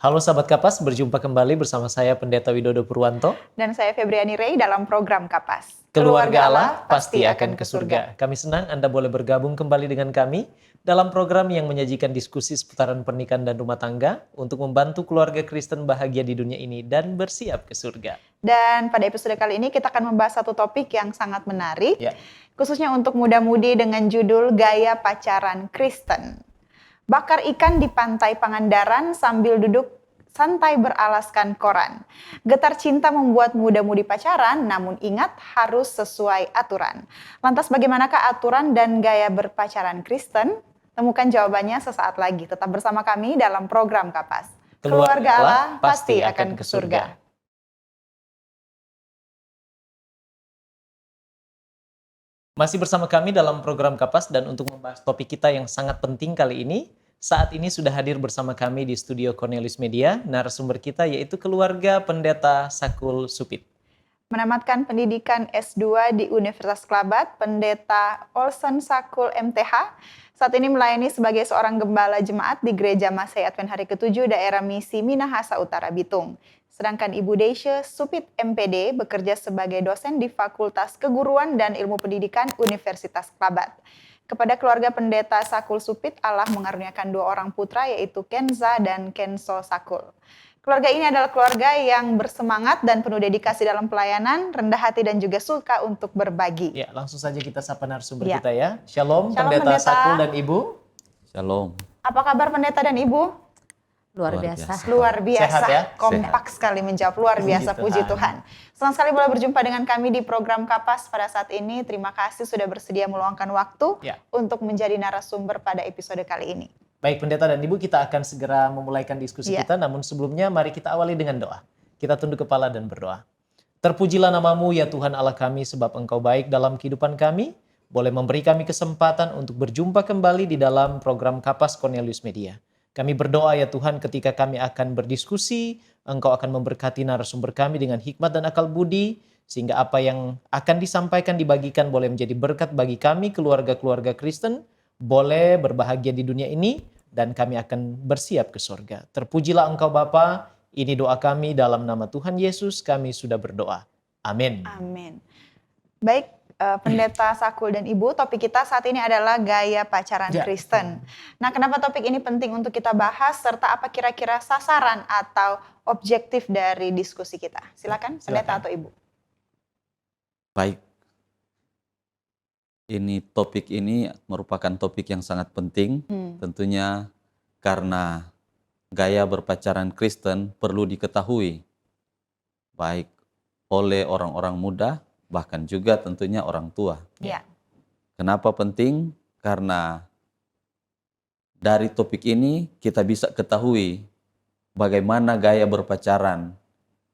Halo sahabat Kapas, berjumpa kembali bersama saya Pendeta Widodo Purwanto. Dan saya Febriani Rey dalam program Kapas. Keluarga Allah pasti akan ke surga. Kami senang Anda boleh bergabung kembali dengan kami dalam program yang menyajikan diskusi seputaran pernikahan dan rumah tangga untuk membantu keluarga Kristen bahagia di dunia ini dan bersiap ke surga. Dan pada episode kali ini kita akan membahas satu topik yang sangat menarik, khususnya untuk muda-mudi dengan judul Gaya Pacaran Kristen. Bakar ikan di pantai Pangandaran sambil duduk santai beralaskan koran. Getar cinta membuat muda-mudi pacaran, namun ingat harus sesuai aturan. Lantas bagaimanakah aturan dan gaya berpacaran Kristen? Temukan jawabannya sesaat lagi. Tetap bersama kami dalam program Kapas. Keluarga Allah pasti akan ke surga. Masih bersama kami dalam program Kapas, dan untuk membahas topik kita yang sangat penting kali ini, saat ini sudah hadir bersama kami di studio Cornelius Media, narasumber kita yaitu keluarga Pendeta Sakul Supit. Menamatkan pendidikan S2 di Universitas Kelabat, Pendeta Olsen Sakul MTH saat ini melayani sebagai seorang gembala jemaat di Gereja Masai Advent Hari ke-7 daerah Misi Minahasa Utara Bitung. Sedangkan Ibu Deisha Supit MPD bekerja sebagai dosen di Fakultas Keguruan dan Ilmu Pendidikan Universitas Kelabat. Kepada keluarga Pendeta Sakul Supit, Allah mengaruniakan 2 orang putra yaitu Kenza dan Kenso Sakul. Keluarga ini adalah keluarga yang bersemangat dan penuh dedikasi dalam pelayanan, rendah hati dan juga suka untuk berbagi. Ya, langsung saja kita sapa narasumber kita ya. Shalom, Pendeta Pendeta Sakul dan Ibu. Shalom. Apa kabar Pendeta dan Ibu? Luar biasa. Luar biasa, Sehat ya? kompak sekali menjawab, luar biasa, puji Tuhan. Senang sekali boleh berjumpa dengan kami di program Kapas pada saat ini. Terima kasih sudah bersedia meluangkan waktu untuk menjadi narasumber pada episode kali ini. Baik Pendeta dan Ibu, kita akan segera memulaikan diskusi kita, namun sebelumnya mari kita awali dengan doa. Kita tunduk kepala dan berdoa. Terpujilah nama-Mu ya Tuhan Allah kami, sebab Engkau baik dalam kehidupan kami, boleh memberi kami kesempatan untuk berjumpa kembali di dalam program Kapas Cornelius Media. Kami berdoa ya Tuhan, ketika kami akan berdiskusi, Engkau akan memberkati narasumber kami dengan hikmat dan akal budi, sehingga apa yang akan disampaikan, dibagikan boleh menjadi berkat bagi kami, keluarga-keluarga Kristen, boleh berbahagia di dunia ini, dan kami akan bersiap ke surga. Terpujilah Engkau Bapa, ini doa kami dalam nama Tuhan Yesus, kami sudah berdoa. Amin. Amin. Baik, Pendeta Sakul dan Ibu, topik kita saat ini adalah gaya pacaran Kristen. Nah, kenapa topik ini penting untuk kita bahas, serta apa kira-kira sasaran atau objektif dari diskusi kita? Silakan. Pendeta atau Ibu. Baik. Topik ini merupakan topik yang sangat penting, tentunya karena gaya berpacaran Kristen perlu diketahui, baik oleh orang-orang muda, bahkan juga tentunya orang tua. Kenapa penting? Karena dari topik ini kita bisa ketahui bagaimana gaya berpacaran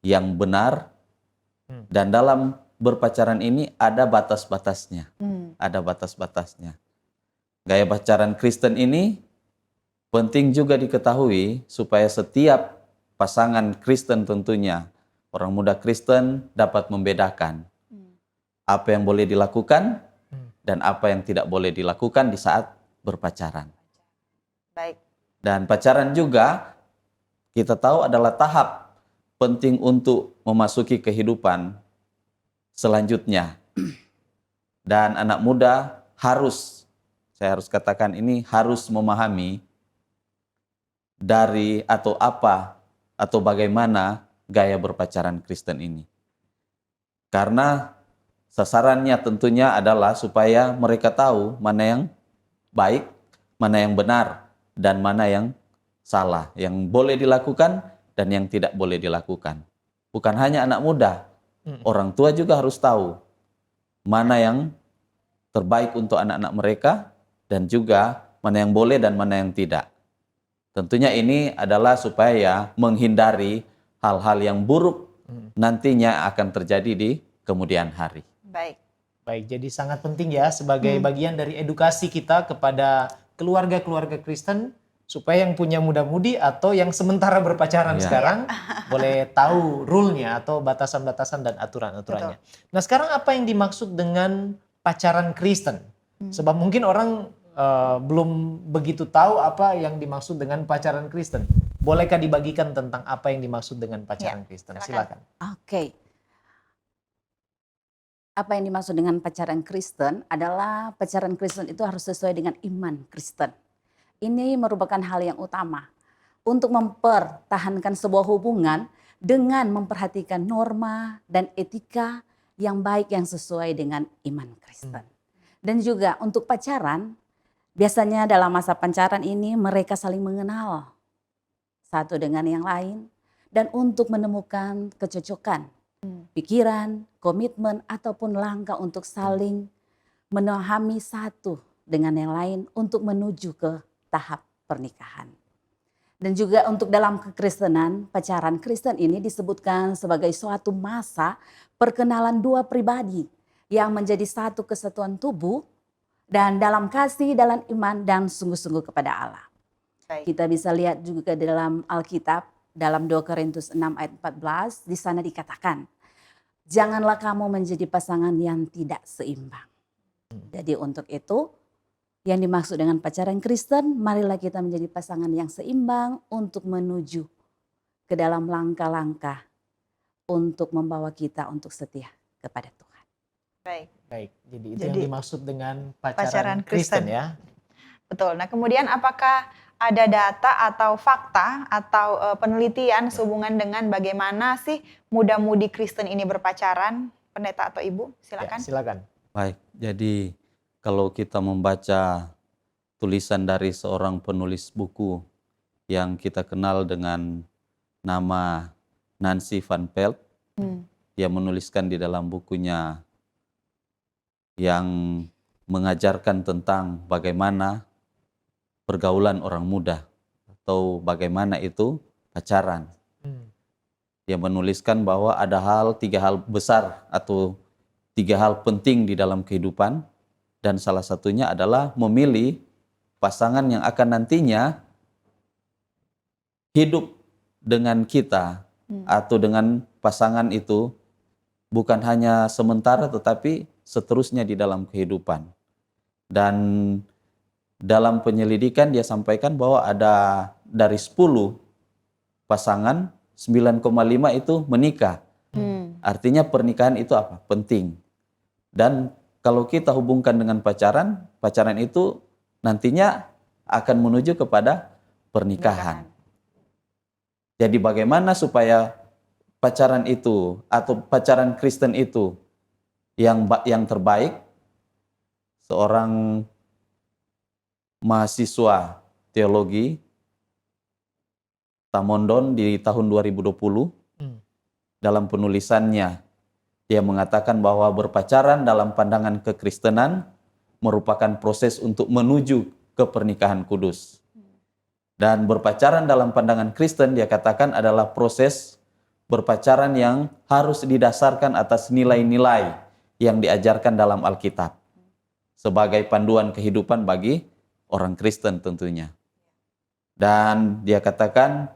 yang benar, dan dalam berpacaran ini ada batas-batasnya. Ada batas-batasnya. Gaya pacaran Kristen ini penting juga diketahui supaya setiap pasangan Kristen, tentunya orang muda Kristen, dapat membedakan apa yang boleh dilakukan dan apa yang tidak boleh dilakukan di saat berpacaran. Baik. Dan pacaran juga kita tahu adalah tahap penting untuk memasuki kehidupan selanjutnya. Dan anak muda saya harus katakan ini, harus memahami dari atau bagaimana gaya berpacaran Kristen ini. Karena sasarannya tentunya adalah supaya mereka tahu mana yang baik, mana yang benar, dan mana yang salah, yang boleh dilakukan dan yang tidak boleh dilakukan. Bukan hanya anak muda, orang tua juga harus tahu mana yang terbaik untuk anak-anak mereka, dan juga mana yang boleh dan mana yang tidak. Tentunya ini adalah supaya menghindari hal-hal yang buruk nantinya akan terjadi di kemudian hari. Baik, jadi sangat penting ya sebagai bagian dari edukasi kita kepada keluarga-keluarga Kristen, supaya yang punya muda-mudi atau yang sementara berpacaran sekarang boleh tahu rule-nya atau batasan-batasan dan aturan-aturannya. Nah, sekarang apa yang dimaksud dengan pacaran Kristen? Sebab mungkin orang belum begitu tahu apa yang dimaksud dengan pacaran Kristen. Bolehkah dibagikan tentang apa yang dimaksud dengan pacaran Kristen? silakan. Silakan. Oke. Apa yang dimaksud dengan pacaran Kristen adalah pacaran Kristen itu harus sesuai dengan iman Kristen. Ini merupakan hal yang utama untuk mempertahankan sebuah hubungan dengan memperhatikan norma dan etika yang baik yang sesuai dengan iman Kristen. Dan juga untuk pacaran, biasanya dalam masa pacaran ini mereka saling mengenal satu dengan yang lain dan untuk menemukan kecocokan, pikiran, komitmen ataupun langkah untuk saling memahami satu dengan yang lain untuk menuju ke tahap pernikahan. Dan juga untuk dalam kekristenan, pacaran Kristen ini disebutkan sebagai suatu masa perkenalan dua pribadi yang menjadi satu kesatuan tubuh dan dalam kasih, dalam iman dan sungguh-sungguh kepada Allah. Baik. Kita bisa lihat juga dalam Alkitab, dalam 2 Korintus 6 ayat 14, di sana dikatakan, janganlah kamu menjadi pasangan yang tidak seimbang. Jadi untuk itu, yang dimaksud dengan pacaran Kristen, marilah kita menjadi pasangan yang seimbang untuk menuju ke dalam langkah-langkah untuk membawa kita untuk setia kepada Tuhan. Baik. Baik, jadi itu Jadi, yang dimaksud dengan pacaran pacaran Kristen Kristen. ya. Betul. Nah, kemudian apakah ada data atau fakta atau penelitian sehubungan dengan bagaimana sih muda-mudi Kristen ini berpacaran? Pendeta atau Ibu, Ya, silakan. silakan. Baik, jadi kalau kita membaca tulisan dari seorang penulis buku yang kita kenal dengan nama Nancy Van Pelt, dia menuliskan di dalam bukunya yang mengajarkan tentang bagaimana pergaulan orang muda atau bagaimana itu pacaran. Dia menuliskan bahwa ada tiga hal besar atau 3 hal penting di dalam kehidupan, dan salah satunya adalah memilih pasangan yang akan nantinya hidup dengan kita atau dengan pasangan itu bukan hanya sementara tetapi seterusnya di dalam kehidupan. Dan dalam penyelidikan dia sampaikan bahwa ada dari 10 pasangan 9,5 itu menikah. Artinya pernikahan itu apa? Penting. Dan kalau kita hubungkan dengan pacaran, pacaran itu nantinya akan menuju kepada pernikahan. Jadi bagaimana supaya pacaran itu atau pacaran Kristen itu yang terbaik? Seorang mahasiswa teologi Tamondon di tahun 2020 dalam penulisannya dia mengatakan bahwa berpacaran dalam pandangan kekristenan merupakan proses untuk menuju ke pernikahan kudus. Dan berpacaran dalam pandangan Kristen dia katakan adalah proses berpacaran yang harus didasarkan atas nilai-nilai yang diajarkan dalam Alkitab sebagai panduan kehidupan bagi orang Kristen tentunya. Dan dia katakan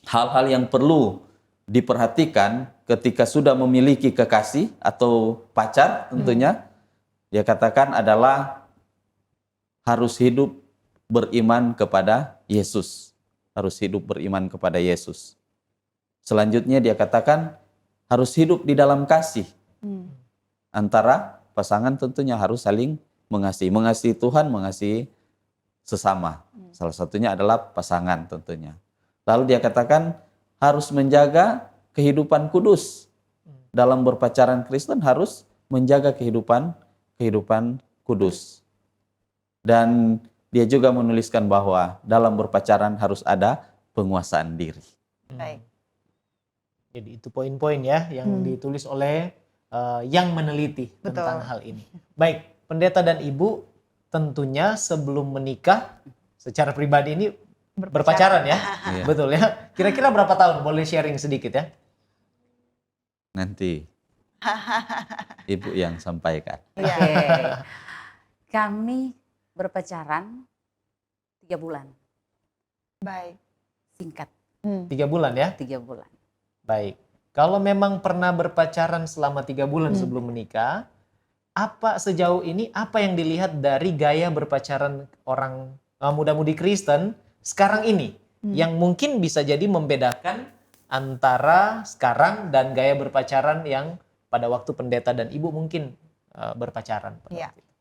hal-hal yang perlu diperhatikan ketika sudah memiliki kekasih atau pacar tentunya, dia katakan adalah harus hidup beriman kepada Yesus. Harus hidup beriman kepada Yesus. Selanjutnya dia katakan harus hidup di dalam kasih. Antara pasangan tentunya harus saling mengasihi. Mengasihi Tuhan, mengasihi sesama. Salah satunya adalah pasangan tentunya. Lalu dia katakan harus menjaga kehidupan kudus. Dalam berpacaran Kristen harus menjaga kehidupan kudus. Dan dia juga menuliskan bahwa dalam berpacaran harus ada penguasaan diri. Baik. Jadi itu poin-poin ya yang ditulis oleh yang meneliti Betul. tentang hal ini. Baik, pendeta dan ibu tentunya sebelum menikah secara pribadi ini berpacaran ya. Iya. Betul ya. Kira-kira berapa tahun? Boleh sharing sedikit ya. Nanti ibu yang sampaikan. Iya. Oke. Kami berpacaran 3 bulan. Baik. Singkat, 3 bulan ya. 3 bulan. Baik. Kalau memang pernah berpacaran selama 3 bulan sebelum menikah, apa sejauh ini apa yang dilihat dari gaya berpacaran orang muda-mudi Kristen sekarang ini yang mungkin bisa jadi membedakan antara sekarang dan gaya berpacaran yang pada waktu pendeta dan ibu mungkin berpacaran pada Iya. waktu itu.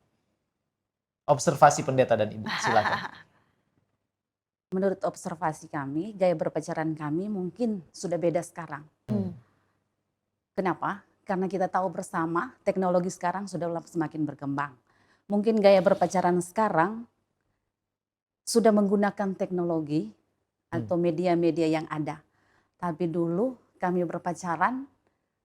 Observasi pendeta dan ibu, silakan. Menurut observasi kami, gaya berpacaran kami mungkin sudah beda sekarang. Kenapa? Karena kita tahu bersama teknologi sekarang sudah semakin berkembang. Mungkin gaya berpacaran sekarang sudah menggunakan teknologi atau media-media yang ada. Tapi dulu kami berpacaran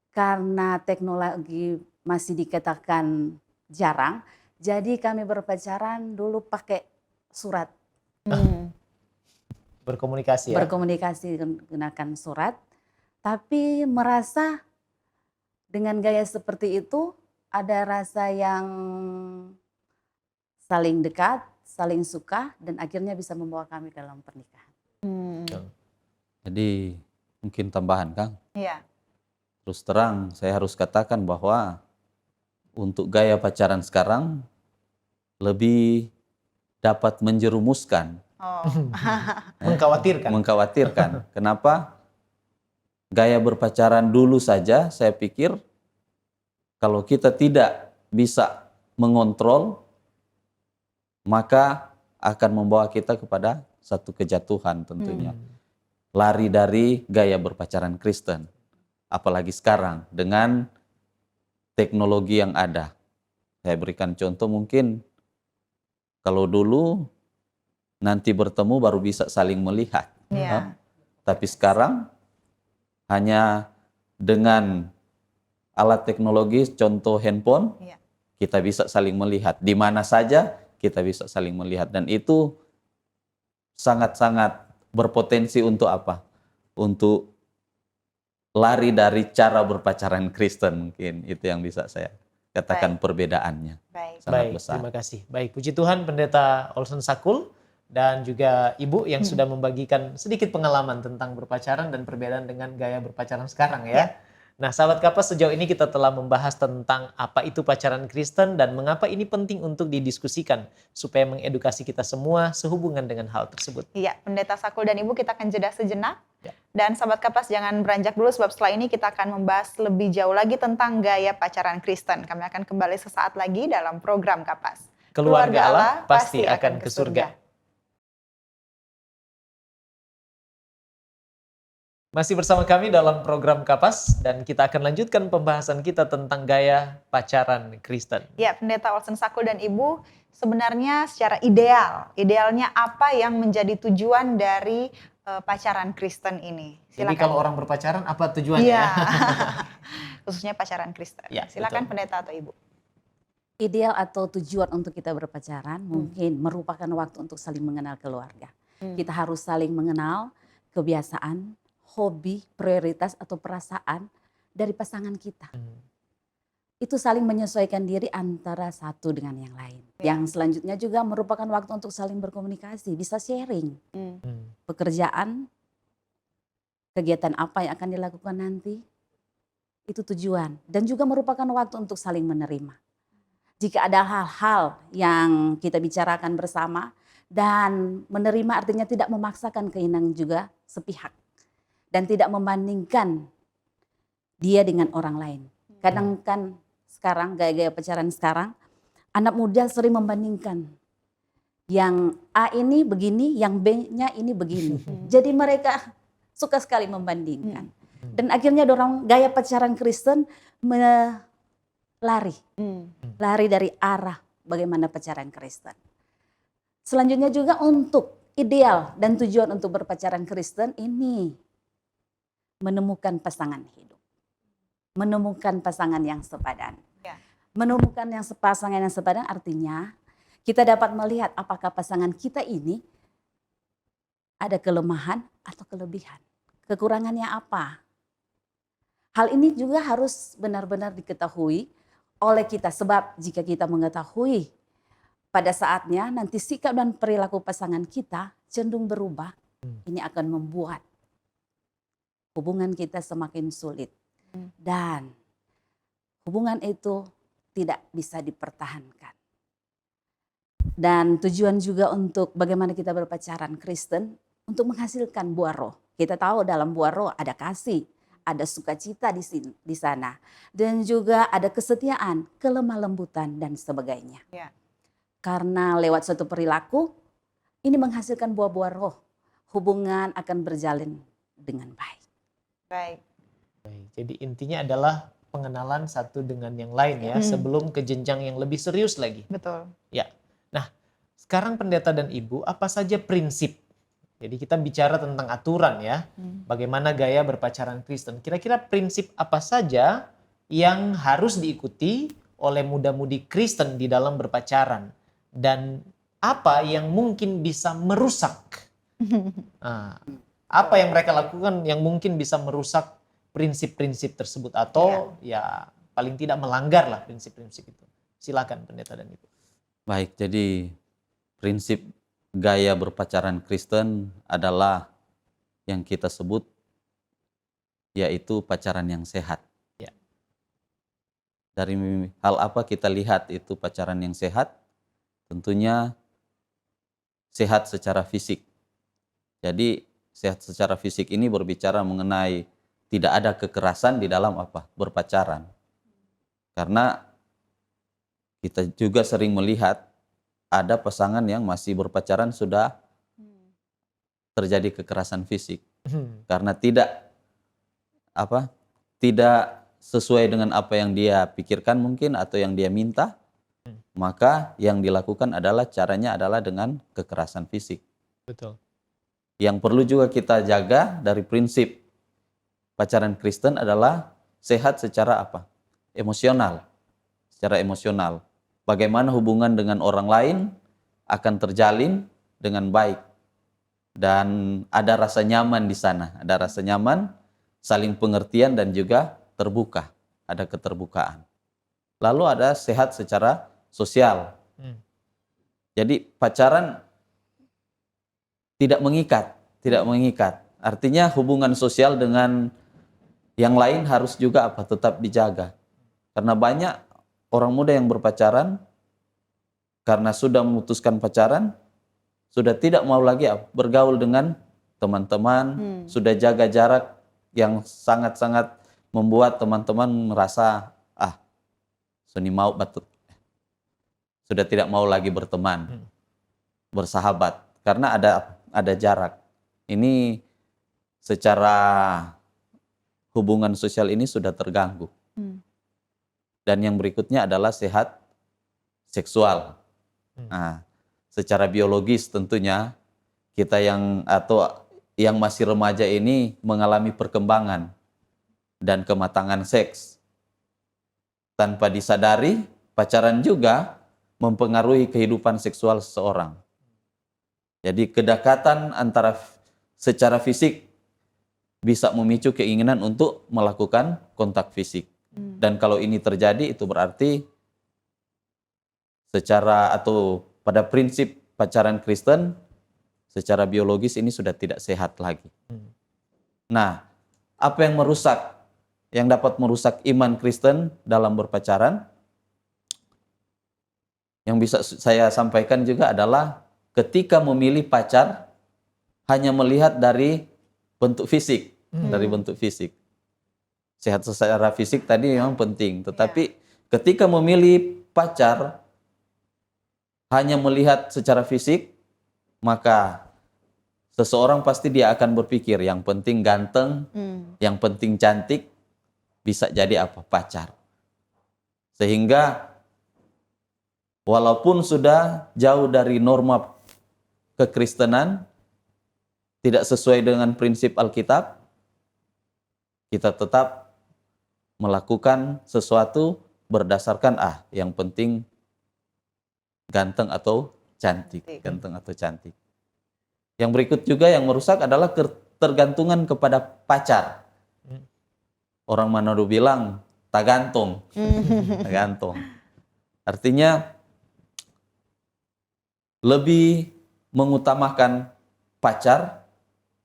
karena teknologi masih dikatakan jarang. Jadi kami berpacaran dulu pakai surat. Berkomunikasi ya. Berkomunikasi menggunakan surat. Tapi merasa dengan gaya seperti itu ada rasa yang saling dekat, saling suka, dan akhirnya bisa membawa kami dalam pernikahan. Jadi mungkin tambahan Kang. Iya. Terus terang saya harus katakan bahwa untuk gaya pacaran sekarang lebih dapat menjerumuskan, Oh. Mengkhawatirkan. mengkhawatirkan. Kenapa? Gaya berpacaran dulu saja saya pikir kalau kita tidak bisa mengontrol, maka akan membawa kita kepada satu kejatuhan tentunya. Lari dari gaya berpacaran Kristen. Apalagi sekarang dengan teknologi yang ada. Saya berikan contoh mungkin kalau dulu nanti bertemu baru bisa saling melihat. Iya. Tapi sekarang hanya dengan alat teknologi, contoh handphone, Iya. kita bisa saling melihat. Di mana saja kita bisa saling melihat. Dan itu sangat-sangat berpotensi untuk apa? Untuk lari dari cara berpacaran Kristen mungkin. Itu yang bisa saya katakan perbedaannya. Baik. Sangat Baik, besar. terima kasih. Baik, puji Tuhan Pendeta Olson Sakul dan juga Ibu yang sudah membagikan sedikit pengalaman tentang berpacaran dan perbedaan dengan gaya berpacaran sekarang ya. Nah, sahabat Kapas, sejauh ini kita telah membahas tentang apa itu pacaran Kristen dan mengapa ini penting untuk didiskusikan supaya mengedukasi kita semua sehubungan dengan hal tersebut. Iya, Pendeta Sakul dan Ibu kita akan jeda sejenak. Ya. Dan sahabat Kapas jangan beranjak dulu sebab setelah ini kita akan membahas lebih jauh lagi tentang gaya pacaran Kristen. Kami akan kembali sesaat lagi dalam program Kapas. Keluarga Allah pasti akan ke surga. Masih bersama kami dalam program Kapas dan kita akan lanjutkan pembahasan kita tentang gaya pacaran Kristen. Ya, Pendeta Olson Sakul dan Ibu, sebenarnya secara idealnya apa yang menjadi tujuan dari pacaran Kristen ini? Jadi kalau orang berpacaran apa tujuannya? Iya, Ya? khususnya pacaran Kristen. Ya, Silakan betul. Pendeta atau Ibu. Ideal atau tujuan untuk kita berpacaran mungkin merupakan waktu untuk saling mengenal keluarga. Kita harus saling mengenal kebiasaan, hobi, prioritas atau perasaan dari pasangan kita. Itu saling menyesuaikan diri antara satu dengan yang lain. Yang selanjutnya juga merupakan waktu untuk saling berkomunikasi, bisa sharing. Pekerjaan, kegiatan apa yang akan dilakukan nanti, itu tujuan. Dan juga merupakan waktu untuk saling menerima. Jika ada hal-hal yang kita bicarakan bersama dan menerima artinya tidak memaksakan keinginan juga sepihak. Dan tidak membandingkan dia dengan orang lain. Kadang kan sekarang gaya-gaya pacaran sekarang anak muda sering membandingkan. Yang A ini begini, yang B-nya ini begini. Jadi mereka suka sekali membandingkan. Dan akhirnya dorong gaya pacaran Kristen lari dari arah bagaimana pacaran Kristen. Selanjutnya juga untuk ideal dan tujuan untuk berpacaran Kristen ini menemukan pasangan hidup. Menemukan pasangan yang sepadan. Ya. Menemukan pasangan yang sepadan artinya kita dapat melihat apakah pasangan kita ini ada kelemahan atau kelebihan. Kekurangannya apa? Hal ini juga harus benar-benar diketahui oleh kita. Sebab jika kita mengetahui pada saatnya nanti sikap dan perilaku pasangan kita cenderung berubah. Ini akan membuat hubungan kita semakin sulit. Dan hubungan itu tidak bisa dipertahankan. Dan tujuan juga untuk bagaimana kita berpacaran Kristen untuk menghasilkan buah roh. Kita tahu dalam buah roh ada kasih, ada sukacita di sana, dan juga ada kesetiaan, kelemah lembutan dan sebagainya. Ya. Karena lewat suatu perilaku ini menghasilkan buah-buah roh, hubungan akan berjalan dengan baik. Baik. Baik, jadi intinya adalah pengenalan satu dengan yang lain ya, sebelum ke jenjang yang lebih serius lagi. Betul. Ya. Nah, sekarang pendeta dan ibu, apa saja prinsip? Jadi kita bicara tentang aturan ya, bagaimana gaya berpacaran Kristen. Kira-kira prinsip apa saja yang harus diikuti oleh muda-mudi Kristen di dalam berpacaran? Dan apa yang mungkin bisa merusak? Nah, apa yang mereka lakukan yang mungkin bisa merusak prinsip-prinsip tersebut atau ya paling tidak melanggar lah prinsip-prinsip itu. Silakan pendeta dan ibu. Baik, jadi prinsip gaya berpacaran Kristen adalah yang kita sebut yaitu pacaran yang sehat. Ya. Dari hal apa kita lihat itu pacaran yang sehat? Tentunya sehat secara fisik. Jadi sehat secara fisik ini berbicara mengenai tidak ada kekerasan di dalam apa? Berpacaran. Karena kita juga sering melihat ada pasangan yang masih berpacaran sudah terjadi kekerasan fisik karena tidak sesuai dengan apa yang dia pikirkan mungkin atau yang dia minta, maka yang dilakukan adalah caranya adalah dengan kekerasan fisik. Betul. Yang perlu juga kita jaga dari prinsip pacaran Kristen adalah sehat secara apa? Emosional. Secara emosional. Bagaimana hubungan dengan orang lain akan terjalin dengan baik. Dan ada rasa nyaman di sana. Ada rasa nyaman, saling pengertian dan juga terbuka. Ada keterbukaan. Lalu ada sehat secara sosial. Jadi pacaran tidak mengikat. Artinya hubungan sosial dengan yang lain harus juga tetap dijaga. Karena banyak orang muda yang berpacaran karena sudah memutuskan pacaran, sudah tidak mau lagi bergaul dengan teman-teman, sudah jaga jarak yang sangat-sangat membuat teman-teman merasa suni mau batut. Sudah tidak mau lagi berteman, bersahabat karena ada jarak. Ini secara hubungan sosial ini sudah terganggu. Dan yang berikutnya adalah sehat seksual. Nah, secara biologis tentunya kita yang masih remaja ini mengalami perkembangan dan kematangan seks. Tanpa disadari, pacaran juga mempengaruhi kehidupan seksual seseorang. Jadi kedekatan antara secara fisik bisa memicu keinginan untuk melakukan kontak fisik. Dan kalau ini terjadi itu berarti pada prinsip pacaran Kristen secara biologis ini sudah tidak sehat lagi. Nah, apa yang dapat merusak iman Kristen dalam berpacaran? Yang bisa saya sampaikan juga adalah ketika memilih pacar hanya melihat dari bentuk fisik, Sehat secara fisik tadi memang penting, tetapi ketika memilih pacar hanya melihat secara fisik, maka seseorang pasti dia akan berpikir yang penting ganteng, yang penting cantik, bisa jadi pacar. Sehingga walaupun sudah jauh dari norma kekristenan, tidak sesuai dengan prinsip Alkitab, kita tetap melakukan sesuatu berdasarkan yang penting ganteng atau cantik. Yang berikut juga yang merusak adalah ketergantungan kepada pacar. Orang Manado bilang tagantung. Artinya lebih mengutamakan pacar,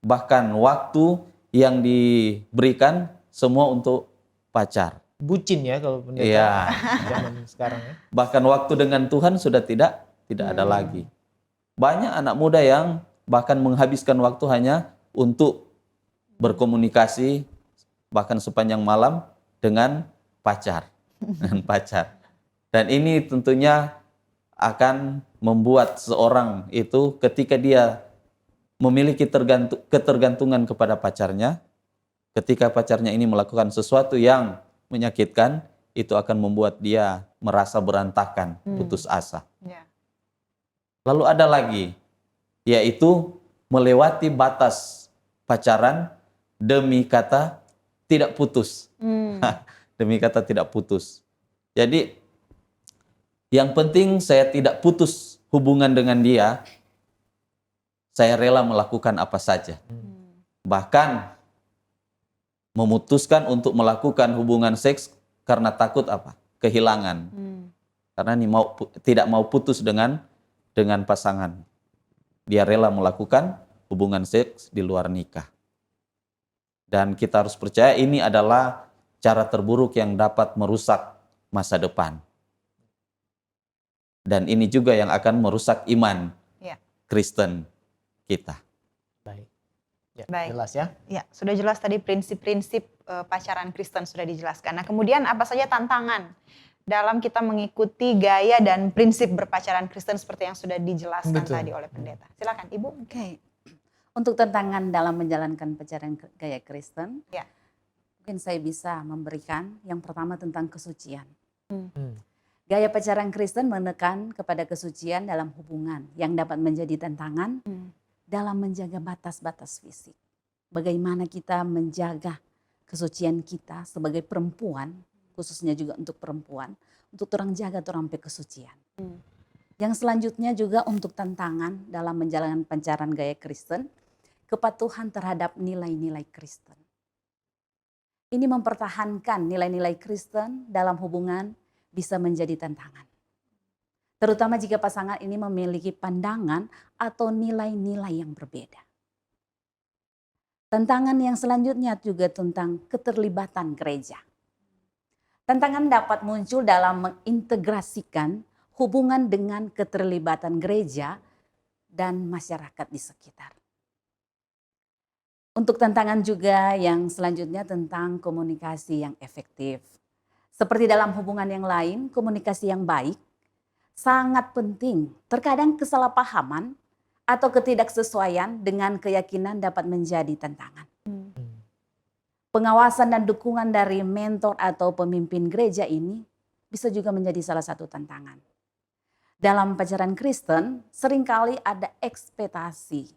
bahkan waktu yang diberikan semua untuk pacar. Bucin ya kalau pendeta zaman sekarang ya. Bahkan waktu dengan Tuhan sudah tidak ada lagi. Banyak anak muda yang bahkan menghabiskan waktu hanya untuk berkomunikasi bahkan sepanjang malam dengan pacar. Dengan pacar. Dan ini tentunya akan membuat seorang itu ketika dia memiliki ketergantungan kepada pacarnya, ketika pacarnya ini melakukan sesuatu yang menyakitkan, itu akan membuat dia merasa berantakan, putus asa. Ya. Lalu ada lagi, yaitu melewati batas pacaran demi kata tidak putus. Demi kata tidak putus. Jadi yang penting saya tidak putus hubungan dengan dia, saya rela melakukan apa saja. Bahkan memutuskan untuk melakukan hubungan seks karena takut apa? Kehilangan. Karena ini tidak mau putus dengan pasangan. Dia rela melakukan hubungan seks di luar nikah. Dan kita harus percaya ini adalah cara terburuk yang dapat merusak masa depan. Dan ini juga yang akan merusak iman Kristen kita. Baik. Ya, Baik. jelas ya. Ya, sudah jelas tadi prinsip-prinsip pacaran Kristen sudah dijelaskan. Nah, kemudian apa saja tantangan dalam kita mengikuti gaya dan prinsip berpacaran Kristen seperti yang sudah dijelaskan Betul. tadi oleh pendeta. Silakan, Ibu. Oke. Untuk tantangan dalam menjalankan pacaran gaya Kristen, Ya. mungkin saya bisa memberikan yang pertama tentang kesucian. Hmm. Gaya pacaran Kristen menekan kepada kesucian dalam hubungan yang dapat menjadi tantangan dalam menjaga batas-batas fisik. Bagaimana kita menjaga kesucian kita sebagai perempuan, khususnya juga untuk perempuan, untuk orang jaga orang kesucian. Yang selanjutnya juga untuk tantangan dalam menjalankan pacaran gaya Kristen, kepatuhan terhadap nilai-nilai Kristen. Ini mempertahankan nilai-nilai Kristen dalam hubungan bisa menjadi tantangan. Terutama jika pasangan ini memiliki pandangan atau nilai-nilai yang berbeda. Tantangan yang selanjutnya juga tentang keterlibatan gereja. Tantangan dapat muncul dalam mengintegrasikan hubungan dengan keterlibatan gereja dan masyarakat di sekitar. Untuk tantangan juga yang selanjutnya tentang komunikasi yang efektif. Seperti dalam hubungan yang lain, komunikasi yang baik sangat penting. Terkadang kesalahpahaman atau ketidaksesuaian dengan keyakinan dapat menjadi tantangan. Pengawasan dan dukungan dari mentor atau pemimpin gereja ini bisa juga menjadi salah satu tantangan. Dalam pacaran Kristen, seringkali ada ekspektasi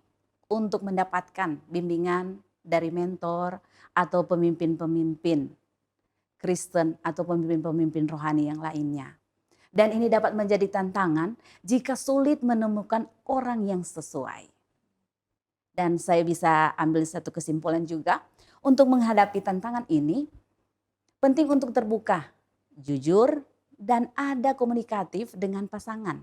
untuk mendapatkan bimbingan dari mentor atau pemimpin-pemimpin Kristen atau pemimpin-pemimpin rohani yang lainnya. Dan ini dapat menjadi tantangan jika sulit menemukan orang yang sesuai. Dan saya bisa ambil satu kesimpulan juga, untuk menghadapi tantangan ini, penting untuk terbuka, jujur, dan ada komunikatif dengan pasangan.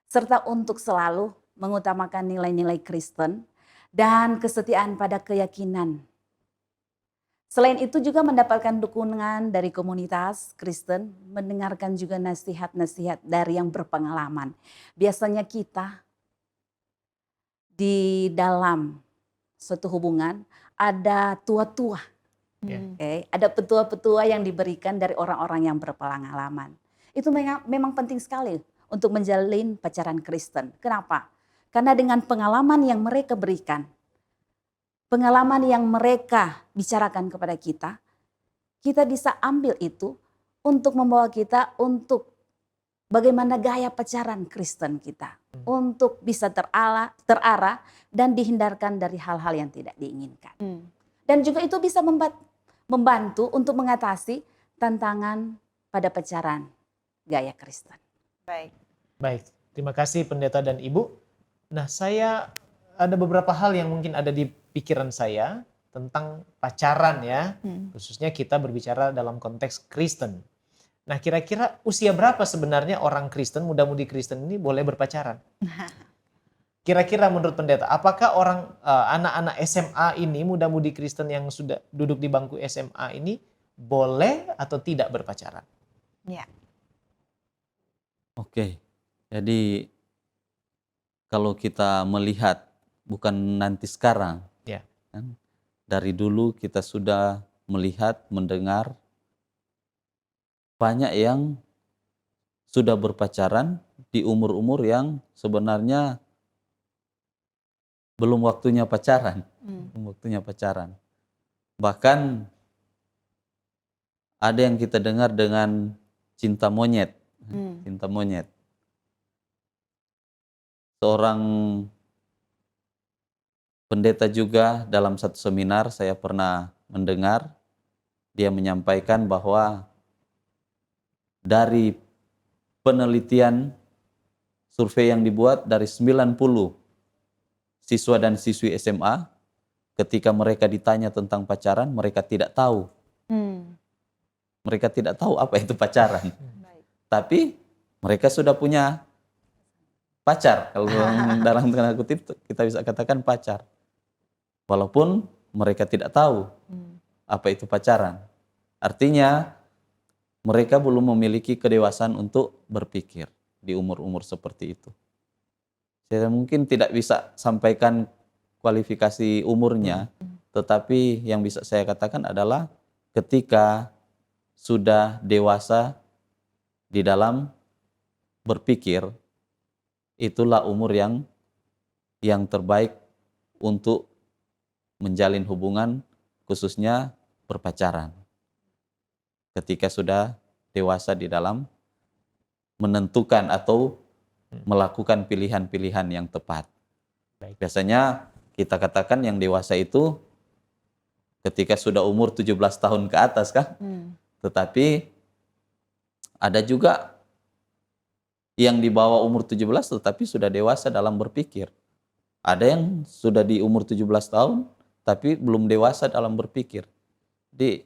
Serta untuk selalu mengutamakan nilai-nilai Kristen dan kesetiaan pada keyakinan. Selain itu juga mendapatkan dukungan dari komunitas Kristen, mendengarkan juga nasihat-nasihat dari yang berpengalaman. Biasanya kita di dalam suatu hubungan ada tua-tua, ada petua-petua yang diberikan dari orang-orang yang berpengalaman. Itu memang penting sekali untuk menjalin pacaran Kristen. Kenapa? Karena dengan pengalaman yang mereka berikan, pengalaman yang mereka bicarakan kepada kita, kita bisa ambil itu untuk membawa kita untuk bagaimana gaya pacaran Kristen kita. Untuk bisa terarah dan dihindarkan dari hal-hal yang tidak diinginkan. Dan juga itu bisa membantu untuk mengatasi tantangan pada pacaran gaya Kristen. Baik, terima kasih pendeta dan ibu. Nah, saya ada beberapa hal yang mungkin ada di pikiran saya tentang pacaran ya, khususnya kita berbicara dalam konteks Kristen. Nah, kira-kira usia berapa sebenarnya orang Kristen, muda-mudi Kristen ini boleh berpacaran? Kira-kira menurut pendeta, apakah anak-anak SMA ini, muda-mudi Kristen yang sudah duduk di bangku SMA ini boleh atau tidak berpacaran? Ya. Oke, jadi kalau kita melihat bukan nanti sekarang, Ya. kan? Dari dulu kita sudah melihat, mendengar banyak yang sudah berpacaran di umur-umur yang sebenarnya belum waktunya pacaran. Belum waktunya pacaran. Bahkan ada yang kita dengar dengan cinta monyet. Cinta monyet. Seorang pendeta juga dalam satu seminar saya pernah mendengar, dia menyampaikan bahwa dari penelitian survei yang dibuat dari 90 siswa dan siswi SMA, ketika mereka ditanya tentang pacaran, mereka tidak tahu. Mereka tidak tahu apa itu pacaran. Baik. Tapi mereka sudah punya pacar. Kalau dalam tanda kutip kita bisa katakan pacar. Walaupun mereka tidak tahu apa itu pacaran. Artinya mereka belum memiliki kedewasaan untuk berpikir di umur-umur seperti itu. Saya mungkin tidak bisa sampaikan kualifikasi umurnya, tetapi yang bisa saya katakan adalah ketika sudah dewasa di dalam berpikir, itulah umur yang terbaik untuk menjalin hubungan, khususnya berpacaran. Ketika sudah dewasa di dalam menentukan atau melakukan pilihan-pilihan yang tepat. Baik. Biasanya kita katakan yang dewasa itu ketika sudah umur 17 tahun ke atas kan? Tetapi ada juga yang di bawah umur 17 tetapi sudah dewasa dalam berpikir. Ada yang sudah di umur 17 tahun tapi belum dewasa dalam berpikir. Jadi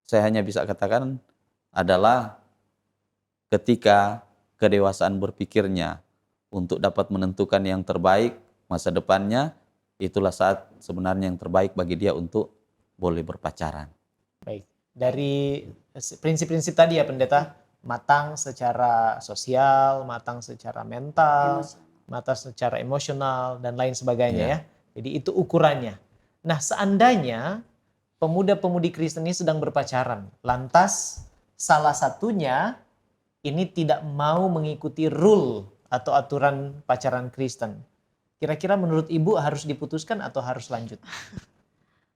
saya hanya bisa katakan adalah ketika kedewasaan berpikirnya untuk dapat menentukan yang terbaik masa depannya, itulah saat sebenarnya yang terbaik bagi dia untuk boleh berpacaran. Baik. Dari prinsip-prinsip tadi ya pendeta, matang secara sosial, matang secara mental, matang secara emosional dan lain sebagainya ya. Jadi itu ukurannya. Nah, seandainya pemuda-pemudi Kristen ini sedang berpacaran, lantas salah satunya ini tidak mau mengikuti rule atau aturan pacaran Kristen. Kira-kira menurut Ibu harus diputuskan atau harus lanjut?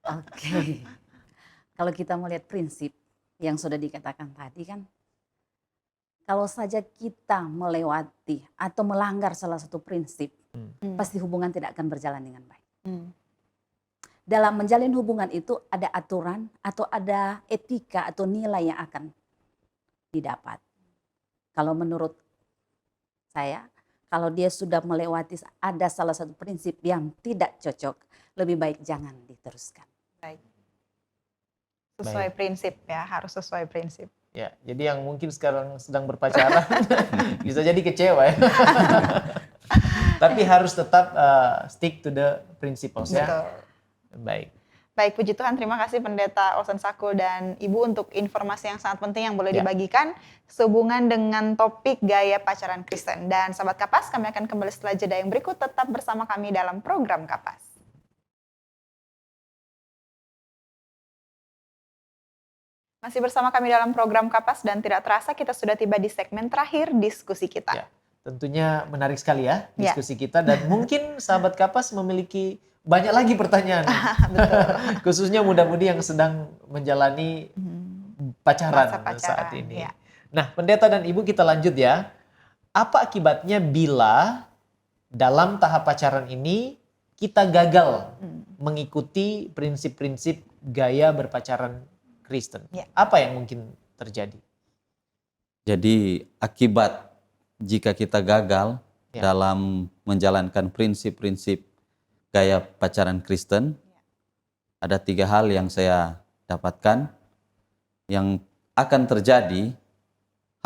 Oke. Kalau kita melihat prinsip yang sudah dikatakan tadi kan, kalau saja kita melewati atau melanggar salah satu prinsip, pasti hubungan tidak akan berjalan dengan baik. Dalam menjalin hubungan itu ada aturan atau ada etika atau nilai yang akan didapat. Kalau menurut saya, kalau dia sudah melewati ada salah satu prinsip yang tidak cocok, lebih baik jangan diteruskan. Baik. Sesuai prinsip ya, harus sesuai prinsip. Ya, jadi yang mungkin sekarang sedang berpacaran bisa jadi kecewa ya. Tapi harus tetap stick to the principles ya. Betul. Baik. Baik, puji Tuhan, terima kasih Pendeta Olsen Sakul dan Ibu untuk informasi yang sangat penting yang boleh dibagikan sehubungan dengan topik gaya pacaran Kristen. Dan sahabat Kapas, kami akan kembali setelah jeda yang berikut, tetap bersama kami dalam program Kapas. Masih bersama kami dalam program Kapas dan tidak terasa kita sudah tiba di segmen terakhir diskusi kita. Ya, tentunya menarik sekali ya diskusi kita dan mungkin sahabat Kapas memiliki banyak lagi pertanyaan. Khususnya muda-mudi yang sedang menjalani pacaran saat ini. Ya. Nah, pendeta dan ibu kita lanjut ya. Apa akibatnya bila dalam tahap pacaran ini kita gagal mengikuti prinsip-prinsip gaya berpacaran Kristen? Ya. Apa yang mungkin terjadi? Jadi akibat jika kita gagal dalam menjalankan prinsip-prinsip gaya pacaran Kristen, ada 3 hal yang saya dapatkan yang akan terjadi,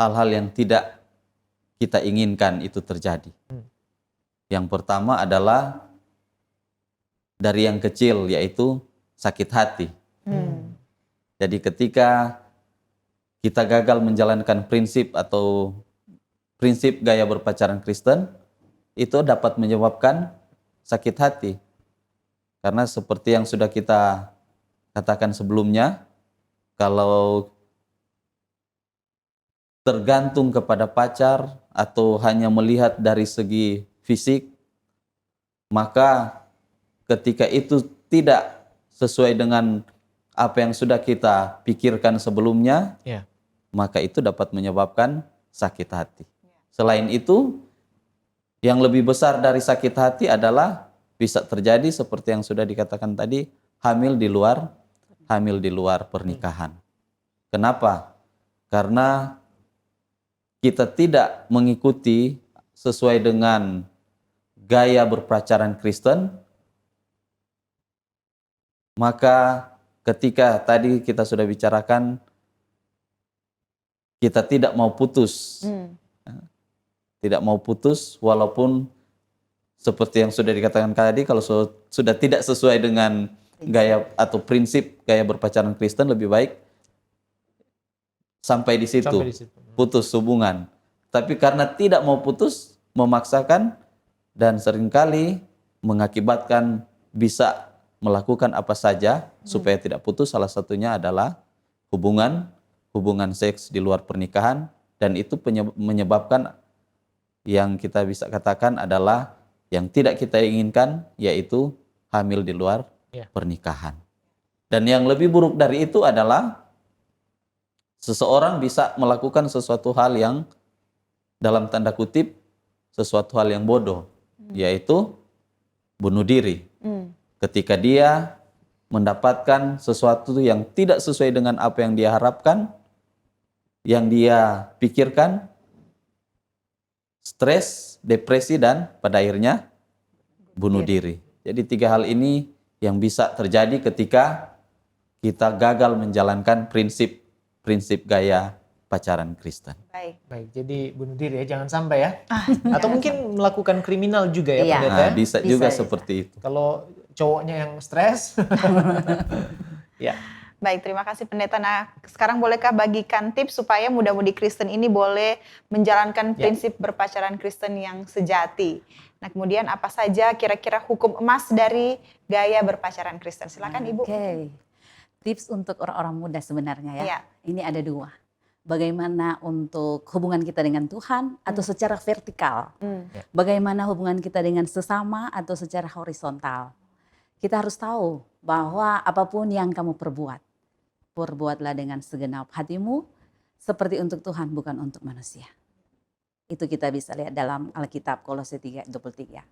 hal-hal yang tidak kita inginkan itu terjadi. Yang pertama adalah dari yang kecil, yaitu sakit hati. Jadi ketika kita gagal menjalankan prinsip atau prinsip gaya berpacaran Kristen, itu dapat menyebabkan sakit hati. Karena seperti yang sudah kita katakan sebelumnya, kalau tergantung kepada pacar atau hanya melihat dari segi fisik, maka ketika itu tidak sesuai dengan apa yang sudah kita pikirkan sebelumnya, Ya. maka itu dapat menyebabkan sakit hati. Selain itu, yang lebih besar dari sakit hati adalah bisa terjadi seperti yang sudah dikatakan tadi, hamil di luar pernikahan. Kenapa? Karena kita tidak mengikuti sesuai dengan gaya berpacaran Kristen, maka ketika tadi kita sudah bicarakan, kita tidak mau putus. Tidak mau putus walaupun seperti yang sudah dikatakan tadi, kalau sudah tidak sesuai dengan gaya atau prinsip gaya berpacaran Kristen, lebih baik sampai di situ, Sampai di situ. putus hubungan. Tapi karena tidak mau putus, memaksakan, dan seringkali mengakibatkan bisa melakukan apa saja supaya tidak putus. Salah satunya adalah hubungan seks di luar pernikahan, dan itu menyebabkan yang kita bisa katakan adalah yang tidak kita inginkan, yaitu hamil di luar pernikahan. Dan yang lebih buruk dari itu adalah seseorang bisa melakukan sesuatu hal yang dalam tanda kutip sesuatu hal yang bodoh, yaitu bunuh diri. Ketika dia mendapatkan sesuatu yang tidak sesuai dengan apa yang dia harapkan, yang dia pikirkan, stres, depresi, dan pada akhirnya bunuh diri. Jadi 3 hal ini yang bisa terjadi ketika kita gagal menjalankan prinsip gaya pacaran Kristen. Baik, jadi bunuh diri ya, jangan sampai ya. Atau mungkin melakukan kriminal juga ya, Iya. pendeta ya. Bisa juga seperti itu. Kalau cowoknya yang stres. Ya. Baik, terima kasih pendeta. Nah, sekarang bolehkah bagikan tips supaya muda-mudi Kristen ini boleh menjalankan prinsip berpacaran Kristen yang sejati? Nah, kemudian apa saja kira-kira hukum emas dari gaya berpacaran Kristen? Silakan Ibu. Oke. Tips untuk orang-orang muda sebenarnya ya. Iya. Ini ada 2. Bagaimana untuk hubungan kita dengan Tuhan atau secara vertikal. Bagaimana hubungan kita dengan sesama atau secara horizontal. Kita harus tahu bahwa apapun yang kamu perbuatlah dengan segenap hatimu seperti untuk Tuhan, bukan untuk manusia. Itu kita bisa lihat dalam Alkitab Kolose 3:23.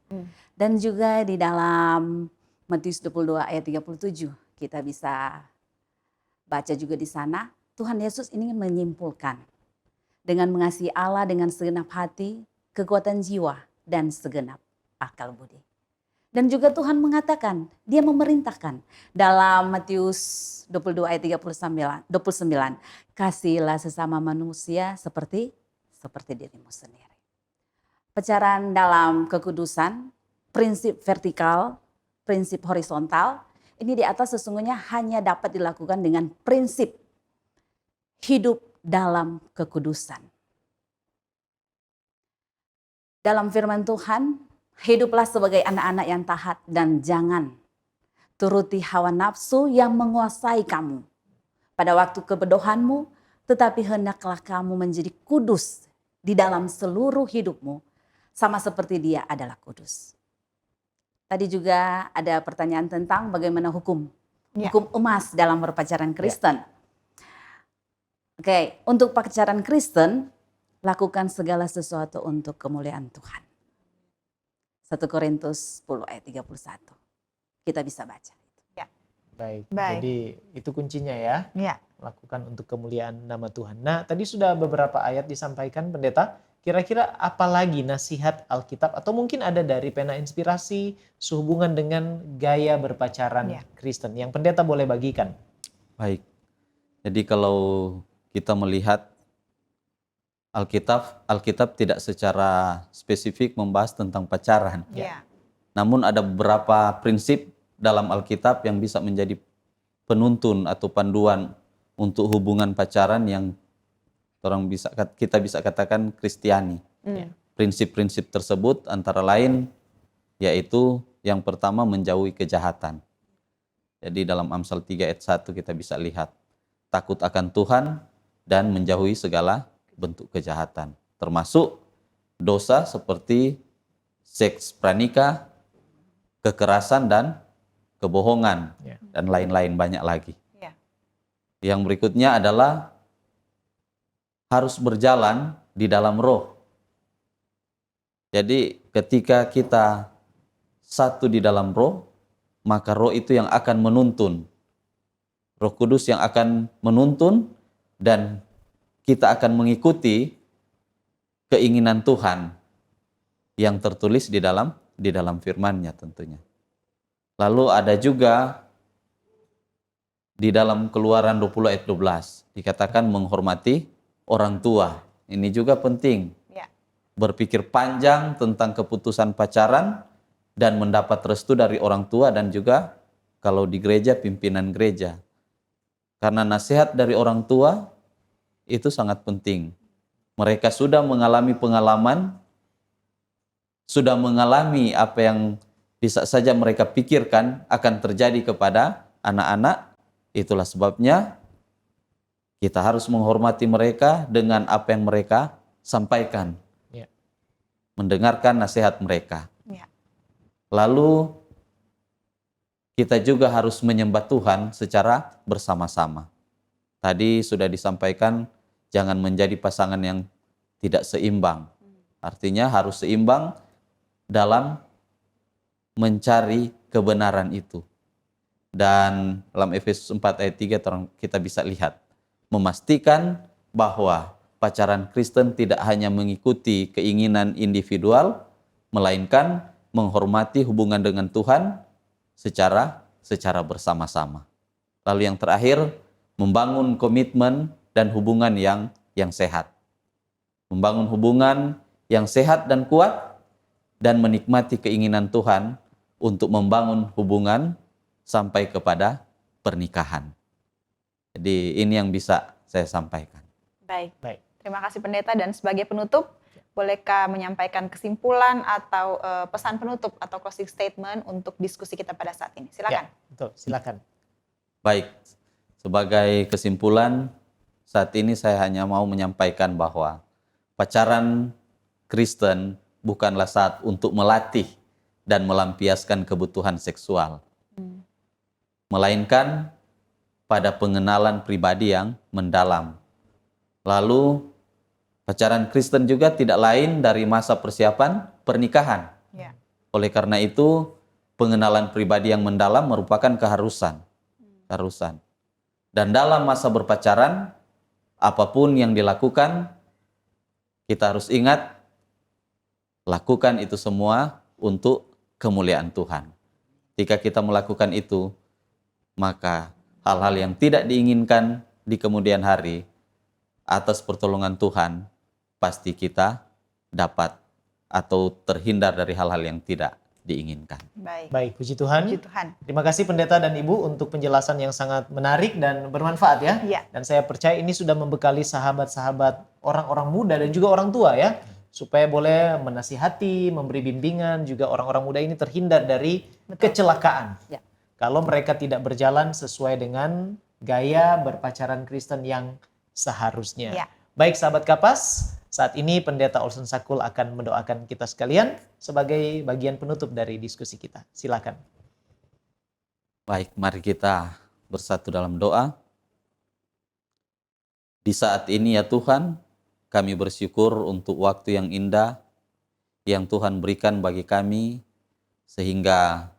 Dan juga di dalam Matius 22 ayat 37 kita bisa baca juga di sana, Tuhan Yesus ini menyimpulkan dengan mengasihi Allah dengan segenap hati, kekuatan jiwa, dan segenap akal budi. Dan juga Tuhan mengatakan, dia memerintahkan dalam Matius 22 ayat 29, kasihilah sesama manusia seperti dirimu sendiri. Pacaran dalam kekudusan, prinsip vertikal, prinsip horizontal, ini di atas sesungguhnya hanya dapat dilakukan dengan prinsip hidup dalam kekudusan. Dalam firman Tuhan, hiduplah sebagai anak-anak yang taat dan jangan turuti hawa nafsu yang menguasai kamu pada waktu kebodohanmu, tetapi hendaklah kamu menjadi kudus di dalam seluruh hidupmu, sama seperti Dia adalah kudus. Tadi juga ada pertanyaan tentang bagaimana hukum emas dalam berpacaran Kristen. Oke, untuk pacaran Kristen, lakukan segala sesuatu untuk kemuliaan Tuhan. 1 Korintus 10 ayat 31. Kita bisa baca. Baik. Baik. Jadi itu kuncinya ya. Ya. Lakukan untuk kemuliaan nama Tuhan. Nah, tadi sudah beberapa ayat disampaikan pendeta. Kira-kira apa lagi nasihat Alkitab atau mungkin ada dari pena inspirasi sehubungan dengan gaya berpacaran Kristen yang pendeta boleh bagikan? Baik. Jadi kalau kita melihat Alkitab tidak secara spesifik membahas tentang pacaran. Ya. Namun ada beberapa prinsip dalam Alkitab yang bisa menjadi penuntun atau panduan untuk hubungan pacaran yang kita bisa katakan Kristiani. prinsip-prinsip tersebut antara lain yaitu yang pertama menjauhi kejahatan. Jadi dalam Amsal 3 ayat 1 kita bisa lihat takut akan Tuhan dan menjauhi segala bentuk kejahatan, termasuk dosa seperti seks pranikah, kekerasan dan kebohongan, Ya. dan lain-lain banyak lagi. Ya. Yang berikutnya adalah harus berjalan di dalam roh. Jadi ketika kita satu di dalam roh, maka roh itu yang akan menuntun. Roh Kudus yang akan menuntun dan kita akan mengikuti keinginan Tuhan yang tertulis di dalam firman-Nya tentunya. Lalu ada juga di dalam Keluaran 20 ayat 12 dikatakan menghormati orang tua. Ini juga penting. Ya. Berpikir panjang tentang keputusan pacaran dan mendapat restu dari orang tua dan juga kalau di gereja pimpinan gereja. Karena nasihat dari orang tua itu sangat penting. Mereka sudah mengalami pengalaman, sudah mengalami apa yang bisa saja mereka pikirkan akan terjadi kepada anak-anak. Itulah sebabnya kita harus menghormati mereka dengan apa yang mereka sampaikan. Ya. Mendengarkan nasihat mereka. Ya. Lalu kita juga harus menyembah Tuhan secara bersama-sama. Tadi sudah disampaikan jangan menjadi pasangan yang tidak seimbang. Artinya harus seimbang dalam mencari kebenaran itu. Dan dalam Efesus 4 ayat 3 kita bisa lihat, memastikan bahwa pacaran Kristen tidak hanya mengikuti keinginan individual, melainkan menghormati hubungan dengan Tuhan secara bersama-sama. Lalu yang terakhir, membangun komitmen dan hubungan yang sehat. Membangun hubungan yang sehat dan kuat dan menikmati keinginan Tuhan untuk membangun hubungan sampai kepada pernikahan. Jadi ini yang bisa saya sampaikan. Baik. Baik. Terima kasih pendeta, dan sebagai penutup, bolehkah menyampaikan kesimpulan atau pesan penutup atau closing statement untuk diskusi kita pada saat ini? Silakan. Ya, betul, silakan. Baik, sebagai kesimpulan, saat ini saya hanya mau menyampaikan bahwa pacaran Kristen bukanlah saat untuk melatih dan melampiaskan kebutuhan seksual. Melainkan pada pengenalan pribadi yang mendalam. Lalu, pacaran Kristen juga tidak lain dari masa persiapan pernikahan. Ya. Oleh karena itu, pengenalan pribadi yang mendalam merupakan keharusan. Dan dalam masa berpacaran, apapun yang dilakukan, kita harus ingat, lakukan itu semua untuk kemuliaan Tuhan. Jika kita melakukan itu, maka hal-hal yang tidak diinginkan di kemudian hari, atas pertolongan Tuhan, pasti kita dapat atau terhindar dari hal-hal yang tidak diinginkan. Baik, puji Tuhan. Puji Tuhan. Terima kasih pendeta dan ibu untuk penjelasan yang sangat menarik dan bermanfaat ya. Iya. Dan saya percaya ini sudah membekali sahabat-sahabat orang-orang muda dan juga orang tua ya. Supaya boleh menasihati, memberi bimbingan, juga orang-orang muda ini terhindar dari kecelakaan. Ya. Kalau mereka tidak berjalan sesuai dengan gaya berpacaran Kristen yang seharusnya. Ya. Baik sahabat Kapas, saat ini Pendeta Olson Sakul akan mendoakan kita sekalian sebagai bagian penutup dari diskusi kita. Silakan. Baik, mari kita bersatu dalam doa. Di saat ini ya Tuhan, kami bersyukur untuk waktu yang indah yang Tuhan berikan bagi kami, sehingga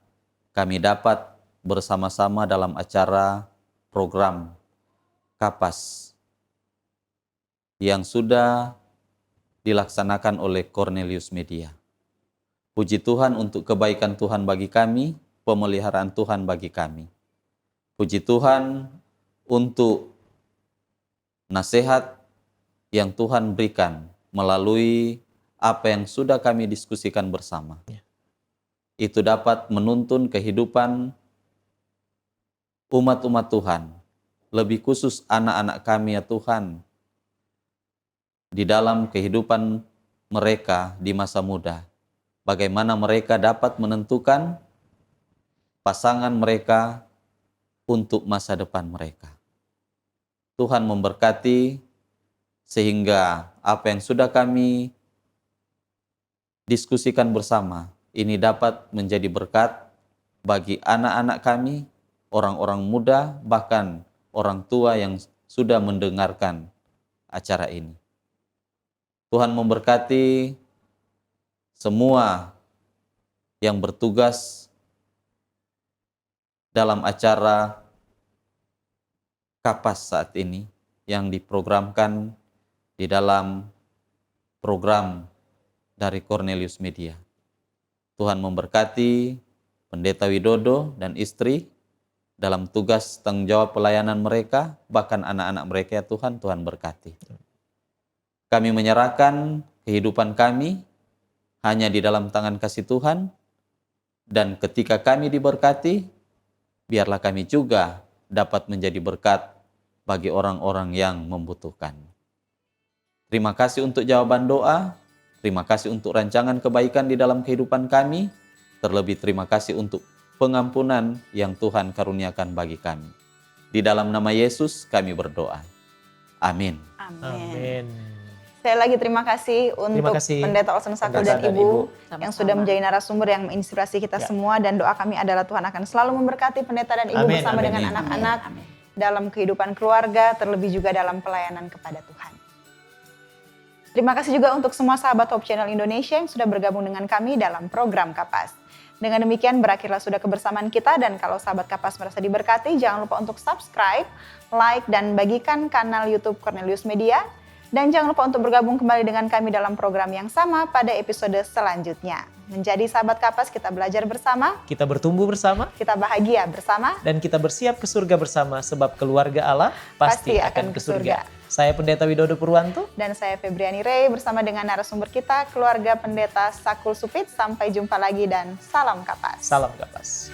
kami dapat bersama-sama dalam acara program Kapas yang sudah dilaksanakan oleh Cornelius Media. Puji Tuhan untuk kebaikan Tuhan bagi kami, pemeliharaan Tuhan bagi kami. Puji Tuhan untuk nasihat yang Tuhan berikan melalui apa yang sudah kami diskusikan bersama. Itu dapat menuntun kehidupan umat-umat Tuhan, lebih khusus anak-anak kami ya Tuhan, di dalam kehidupan mereka di masa muda. Bagaimana mereka dapat menentukan pasangan mereka untuk masa depan mereka. Tuhan memberkati sehingga apa yang sudah kami diskusikan bersama ini dapat menjadi berkat bagi anak-anak kami, orang-orang muda, bahkan orang tua yang sudah mendengarkan acara ini. Tuhan memberkati semua yang bertugas dalam acara Kapas saat ini yang diprogramkan di dalam program dari Cornelius Media. Tuhan memberkati Pendeta Widodo dan istri dalam tugas tanggung jawab pelayanan mereka, bahkan anak-anak mereka ya Tuhan berkati. Kami menyerahkan kehidupan kami hanya di dalam tangan kasih Tuhan, dan ketika kami diberkati, biarlah kami juga dapat menjadi berkat bagi orang-orang yang membutuhkan. Terima kasih untuk jawaban doa, terima kasih untuk rancangan kebaikan di dalam kehidupan kami, terlebih terima kasih untuk pengampunan yang Tuhan karuniakan bagi kami. Di dalam nama Yesus kami berdoa. Amin. Amin. Sekali lagi terima kasih untuk Pendeta Olsen Sakul dan Ibu yang sudah menjadi narasumber yang menginspirasi kita semua, dan doa kami adalah Tuhan akan selalu memberkati Pendeta dan Ibu bersama dengan anak-anak dalam kehidupan keluarga, terlebih juga dalam pelayanan kepada Tuhan. Terima kasih juga untuk semua sahabat Hope Channel Indonesia yang sudah bergabung dengan kami dalam program Kapas. Dengan demikian berakhirlah sudah kebersamaan kita, dan kalau sahabat Kapas merasa diberkati, jangan lupa untuk subscribe, like, dan bagikan kanal YouTube Cornelius Media. Dan jangan lupa untuk bergabung kembali dengan kami dalam program yang sama pada episode selanjutnya. Menjadi sahabat Kapas, kita belajar bersama, kita bertumbuh bersama, kita bahagia bersama, dan kita bersiap ke surga bersama, sebab keluarga Allah pasti akan ke surga. Saya Pendeta Widodo Purwanto. Dan saya Febriani Rey bersama dengan narasumber kita, keluarga Pendeta Sakul Supit. Sampai jumpa lagi dan salam Kapas. Salam Kapas.